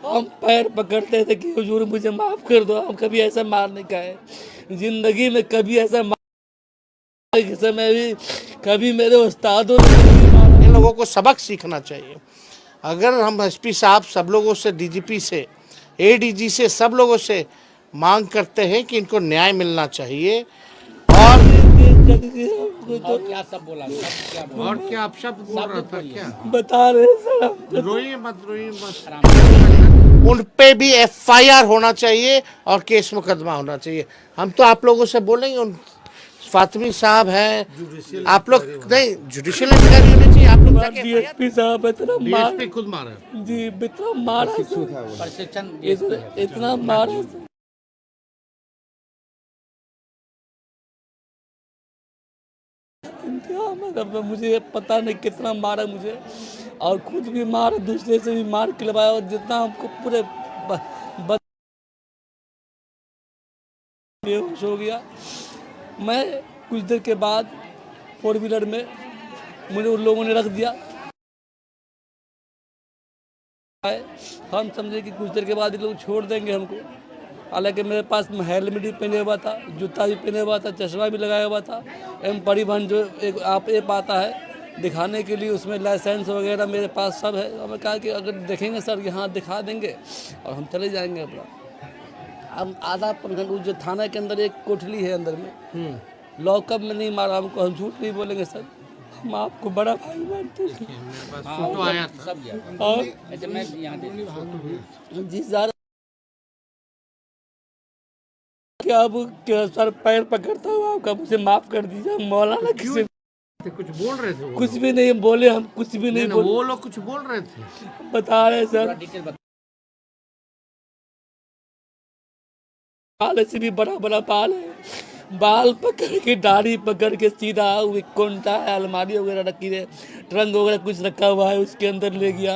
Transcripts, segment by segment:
हम पैर पकड़ते थे कि हुजूर मुझे माफ़ कर दो, हम कभी ऐसा मार नहीं खाए ज़िंदगी में, कभी ऐसा मार के समय भी कभी मेरे उस्तादों ने नहीं मारा। इन लोगों को सबक सीखना चाहिए। अगर हम एसपी साहब सब लोगों से, डीजीपी से, एडीजी से, सब लोगों से मांग करते हैं कि इनको न्याय मिलना चाहिए। और क्या सब बोला, सब क्या बोला? और क्या आप शब्द बोल रहा था क्या? बता रहे सर हम रोइए मत, रोइए मत। उन पे भी एफआईआर होना चाहिए और केस मुकदमा होना चाहिए। हम तो आप लोगों से बोलेंगे, उन फातिमी साहब हैं, आप लोग नहीं, जुडिशियल इंक्वायरी होनी चाहिए। आप लोग जाके डीएसपी साहब इतना मार, डीएसपी खुद मारा जी इतना मारा सर, प्रशिक्षण इतना मारा सर। मतलब मुझे पता नहीं कितना मारा मुझे, और खुद भी मारा, दूसरे से भी मार खिलवाया, और जितना हमको पूरे बेहोश हो गया। मैं कुछ देर के बाद 4 व्हीलर में मुझे उन लोगों ने रख दिया। हम समझे कि कुछ देर के बाद ये लोग छोड़ देंगे हमको, हालांकि मेरे पास हेलमेट भी पहने हुआ था, जूता भी पहने हुआ था, चश्मा भी लगाया हुआ था। एम परिवहन जो एक ऐप आता है दिखाने के लिए, उसमें लाइसेंस वगैरह मेरे पास सब है। हमें कहा कि अगर देखेंगे सर यहाँ दिखा देंगे और हम चले जाएंगे अपना। हम आधा प्रखंड जो थाना के अंदर एक कोठली है अंदर में, लॉकअप में नहीं मारा हमको, हम झूठ नहीं बोलेंगे सर, हम आपको बड़ा भाई मानते हैं। फोटो आया था। सब गया। और अच्छा, मैं यहाँ जी सर, क्या अब क्या सर पैर पकड़ता हूँ आपका, मुझे माफ कर दीजिए। मौलाना किसी कुछ बोल रहे थे वो कुछ लोग? भी नहीं बोले, हम कुछ भी नहीं बोले, वो लोग कुछ बोल रहे थे। बता रहे सर। डिटेल बता। बाल से भी बड़ा बड़ा बाल है, बाल पकड़ के, दाढ़ी पकड़ के सीधा कोंटा है, अलमारी वगैरह रखी है, ट्रंक वगैरह कुछ रखा हुआ है, उसके अंदर ले गया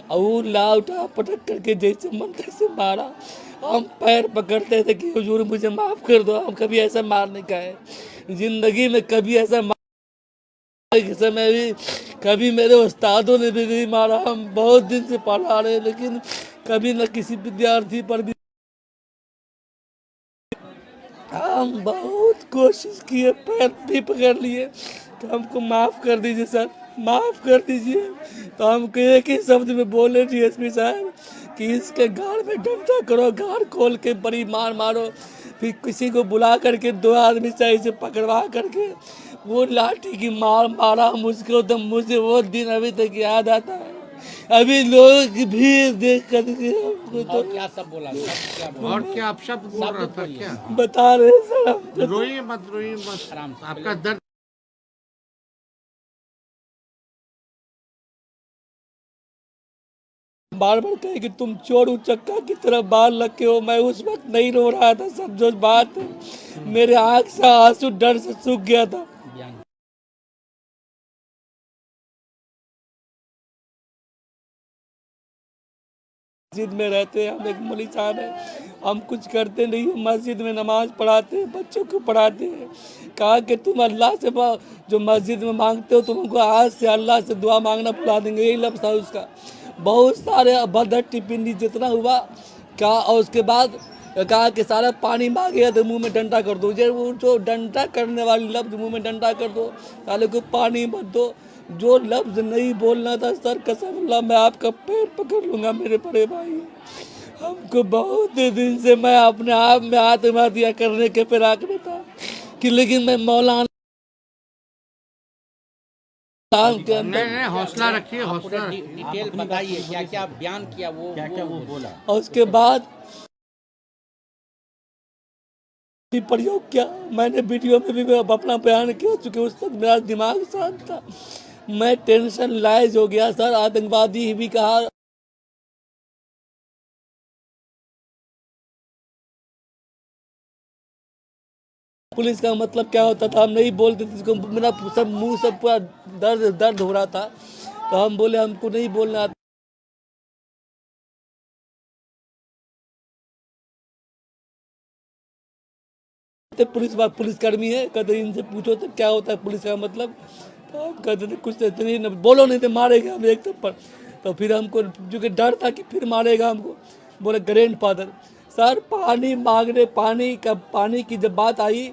और वो ला उठा पटक करके जैसे मन तैसे मारा। हम पैर पकड़ते थे कि हुजूर मुझे माफ़ कर दो, हम कभी ऐसा मार नहीं खाए ज़िंदगी में, कभी ऐसा मार के समय भी कभी मेरे उस्तादों ने भी नहीं मारा। हम बहुत दिन से पढ़ा रहे, लेकिन कभी न किसी विद्यार्थी पर भी हम बहुत कोशिश किए, पैर भी पकड़ लिए कि हमको माफ़ कर दीजिए सर, माफ़ कर दीजिए। तो हमको एक ही शब्द में बोले डीएसपी साहब कि इसके गाड़ में डंडा करो, गाड़ खोल के बड़ी मार मारो, फिर किसी को बुला करके 2 आदमी सही से पकड़वा करके वो लाठी की मार मारा मुझको। तो मुझे वो दिन अभी तक याद आता है। अभी लोग भी देख करके हमको तो क्या सब बोला, सब क्या बोला? और क्या आप शब्द बोल रहा था क्या? बता रहे सर हमको। रोइए मत, रोइए मत। आराम से। आपका दर्द बार बार कहे कि तुम चोर उचक्का की तरह बाल रखे हो। मैं उस वक्त नहीं रो रहा था सर, जो बात मेरे आंख से आंसू डर से सूख गया था। बयान। मस्जिद में रहते हैं हम, एक मौलवी साहब है, हम कुछ करते नहीं, मस्जिद में नमाज पढ़ाते हैं, बच्चों को पढ़ाते हैं। कहा कि तुम अल्लाह से जो मस्जिद में मांगते हो, तुमको आज से अल्लाह से दुआ मांगना भुला देंगे, यही लफ्ज़ था उसका। बहुत सारे अभद्र टिप्पणी जितना हुआ क्या, और उसके बाद कहा कि सारा पानी मांगेगा तो मुंह में डंडा कर दो। ये वो जो डंडा करने वाली लफ्ज़, मुंह में डंडा कर दो, साले को पानी मत दो, जो लफ्ज़ नहीं बोलना था सर, कसम अल्लाह मैं आपका पैर पकड़ लूँगा मेरे बड़े भाई। हमको बहुत दिन से मैं अपने आप में आत्महत्या करने के फिराक में था कि, लेकिन मैं मौलाना के अंदर, नहीं, हौसला रखिए, हौसला रखिए। डिटेल बताइए, क्या क्या बयान किया, वो क्या वो बोला? और उसके बाद प्रयोग किया। मैंने वीडियो में भी अपना बयान किया, चूँकि उस वक्त मेरा दिमाग शांत था, मैं टेंशन लाइज हो गया सर। आतंकवादी भी कहा, पुलिस का मतलब क्या होता था हम नहीं बोलते थे, जिसको मेरा सब मुंह सब पूरा दर्द दर्द हो रहा था, तो हम बोले हमको नहीं बोलना आता। पुलिसकर्मी है, कहते इनसे पूछो तो क्या होता है पुलिस का मतलब, तो हम कहते थे कुछ नहीं, बोलो नहीं तो मारेंगे हम एक थप्पड़। तो फिर हमको जो कि डर था कि फिर मारेगा हमको, बोले ग्रैंडफादर। सर पानी की जब बात आई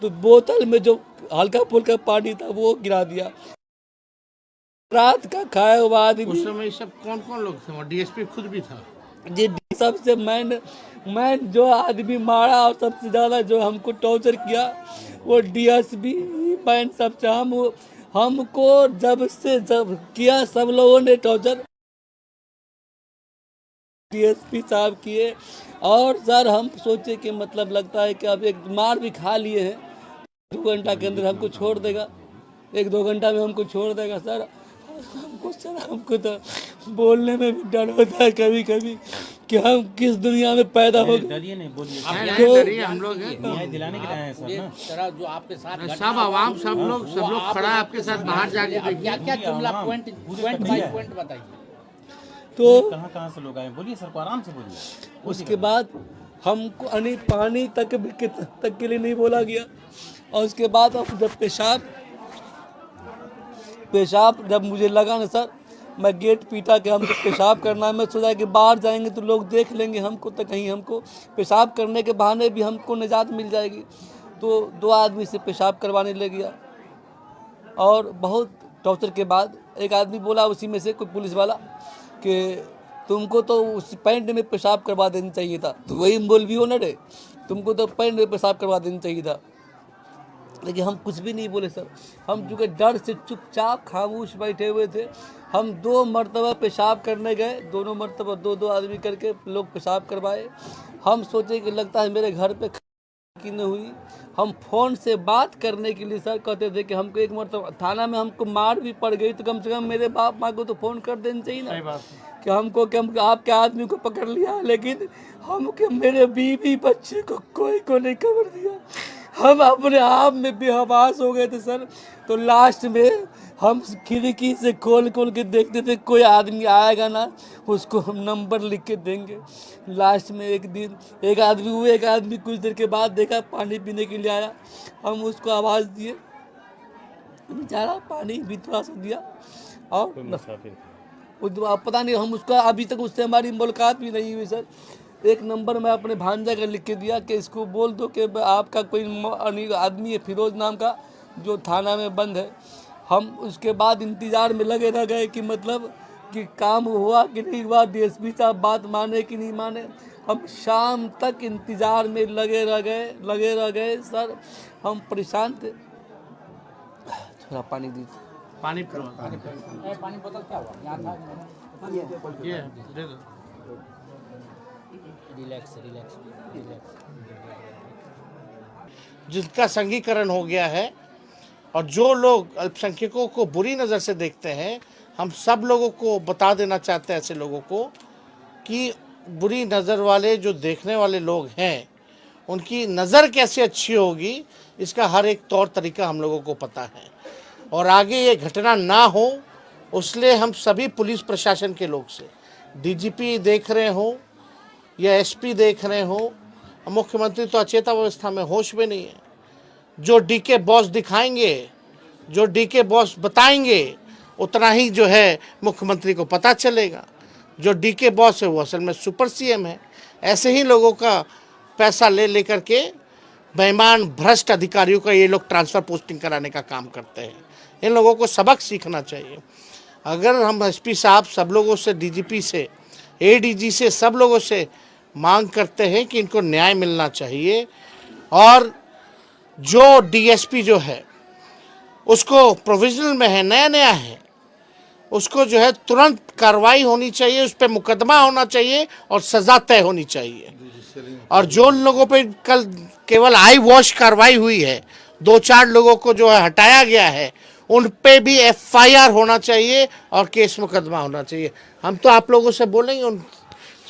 तो बोतल में जो हल्का फुल्का पानी था वो गिरा दिया। रात का खाया हुआ आदमी, उस समय सब कौन कौन लोग थे? डीएसपी खुद भी था? जी सबसे मैं जो आदमी मारा और सबसे ज़्यादा जो हमको टॉर्चर किया वो डीएसपी मैन सबसे हमको जब किया सब लोगों ने टॉर्चर डीएसपी साहब किए। और सर हम सोचे कि मतलब लगता है कि अब एक मार भी खा लिए हैं, 2 घंटा के अंदर हमको छोड़ देगा, 1-2 घंटा में हमको छोड़ देगा। सर हमको तो बोलने में भी डर होता है कभी कभी कि हम किस दुनिया में पैदा हो गए। डरिए नहीं, बोलिए। हम लोग हैं, न्याय दिलाने के लिए आए हैं सर ना। तरह जो आपके साथ सब आवाम सब लोग खड़ा है आपके साथ, बाहर जाके देखिए। क्या क्या जुमला पॉइंट बाय पॉइंट बताइए। तो कहाँ से लोग आए, बोलिए सर को आराम से बोलिए। उसके बाद हमको पानी तक के लिए नहीं बोला गया। और उसके बाद अब जब पेशाब जब मुझे लगा ना सर, मैं गेट पीटा के हमको पेशाब करना है। मैं सोचा कि बाहर जाएंगे तो लोग देख लेंगे हमको, तो कहीं हमको पेशाब करने के बहाने भी हमको निजात मिल जाएगी। तो 2 आदमी से पेशाब करवाने ले गया और बहुत टॉर्चर के बाद एक आदमी बोला उसी में से, कोई पुलिस वाला, कि तुमको तो उस पैंट में पेशाब करवा देना चाहिए था। तो वही मौलवी हो ना रे, तुमको तो पैंट में पेशाब करवा देना चाहिए था। लेकिन हम कुछ भी नहीं बोले सर, हम चूँकि डर से चुपचाप खामोश बैठे हुए थे। हम 2 मरतबा पेशाब करने गए, दोनों मरतबा 2-2 आदमी करके लोग पेशाब करवाए। हम सोचे कि लगता है मेरे घर पे की नहीं हुई। हम फ़ोन से बात करने के लिए सर कहते थे कि हमको एक मरतबा थाना में हमको मार भी पड़ गई तो कम से कम मेरे बाप माँ को तो फ़ोन कर देना चाहिए ना कि हमको कि हम आपके आदमी को पकड़ लिया। लेकिन हमको मेरे बीवी बच्चे को कोई को नहीं खबर दिया। हम अपने आप में बेहवास हो गए थे सर। तो लास्ट में हम खिड़की से खोल के देखते थे कोई आदमी आएगा ना, उसको हम नंबर लिख के देंगे। लास्ट में एक दिन एक आदमी कुछ देर के बाद देखा पानी पीने के लिए आया। हम उसको आवाज़ दिए, बेचारा पानी भी थोड़ा सा दिया और पता नहीं हम उसका अभी तक उससे हमारी मुलाकात भी नहीं हुई सर। एक नंबर मैं अपने भांजा का लिख के दिया कि इसको बोल दो कि आपका कोई आदमी है फिरोज नाम का जो थाना में बंद है। हम उसके बाद इंतज़ार में लगे रह गए कि मतलब कि काम हुआ कि नहीं हुआ, डीएसपी साहब बात माने कि नहीं माने। हम शाम तक इंतज़ार में लगे रह गए सर। हम परेशान थे। थोड़ा पानी दीजिए। पानी पानी बोतल क्या हुआ? यहाँ था। ये दे दो। रिलैक्स। जिसका संघीकरण हो गया है और जो लोग अल्पसंख्यकों को बुरी नज़र से देखते हैं, हम सब लोगों को बता देना चाहते हैं ऐसे लोगों को कि बुरी नज़र वाले जो देखने वाले लोग हैं उनकी नज़र कैसे अच्छी होगी, इसका हर एक तौर तरीका हम लोगों को पता है। और आगे ये घटना ना हो उसलिए हम सभी पुलिस प्रशासन के लोग से, डीजीपी देख रहे हो या एसपी देख रहे हो, मुख्यमंत्री तो अचेता अवस्था में होश में नहीं है। जो डीके बॉस दिखाएंगे, जो डीके बॉस बताएंगे, उतना ही जो है मुख्यमंत्री को पता चलेगा। जो डीके बॉस है वो असल में सुपर सीएम है। ऐसे ही लोगों का पैसा ले करके बेईमान भ्रष्ट अधिकारियों का ये लोग ट्रांसफ़र पोस्टिंग कराने का काम करते हैं। इन लोगों को सबक सीखना चाहिए। अगर हम एसपी साहब सब लोगों से, डीजीपी से, एडीजी से, सब लोगों से मांग करते हैं कि इनको न्याय मिलना चाहिए। और जो डीएसपी जो है उसको प्रोविजनल में है, नया है, उसको जो है तुरंत कार्रवाई होनी चाहिए, उस पर मुकदमा होना चाहिए और सज़ा तय होनी चाहिए। और जो लोगों पे कल केवल आई वॉश कार्रवाई हुई है, 2-4 लोगों को जो है हटाया गया है, उन पे भी एफआईआर होना चाहिए और केस मुकदमा होना चाहिए। हम तो आप लोगों से बोलेंगे, उन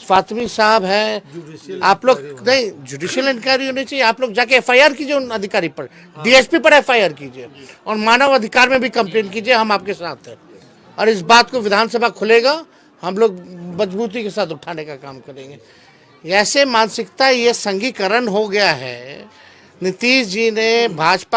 फातिमी साहब हैं, आप लोग नहीं, जुडिशियल इंक्वायरी होनी चाहिए। आप लोग जाके एफआईआर कीजिए उन अधिकारी पर, डीएसपी पर एफआईआर कीजिए और मानव अधिकार में भी कंप्लेंट कीजिए। हम आपके साथ हैं और इस बात को विधानसभा खुलेगा, हम लोग मजबूती के साथ उठाने का काम करेंगे। ऐसे मानसिकता, ये संघीकरण हो गया है। नीतीश जी ने भाजपा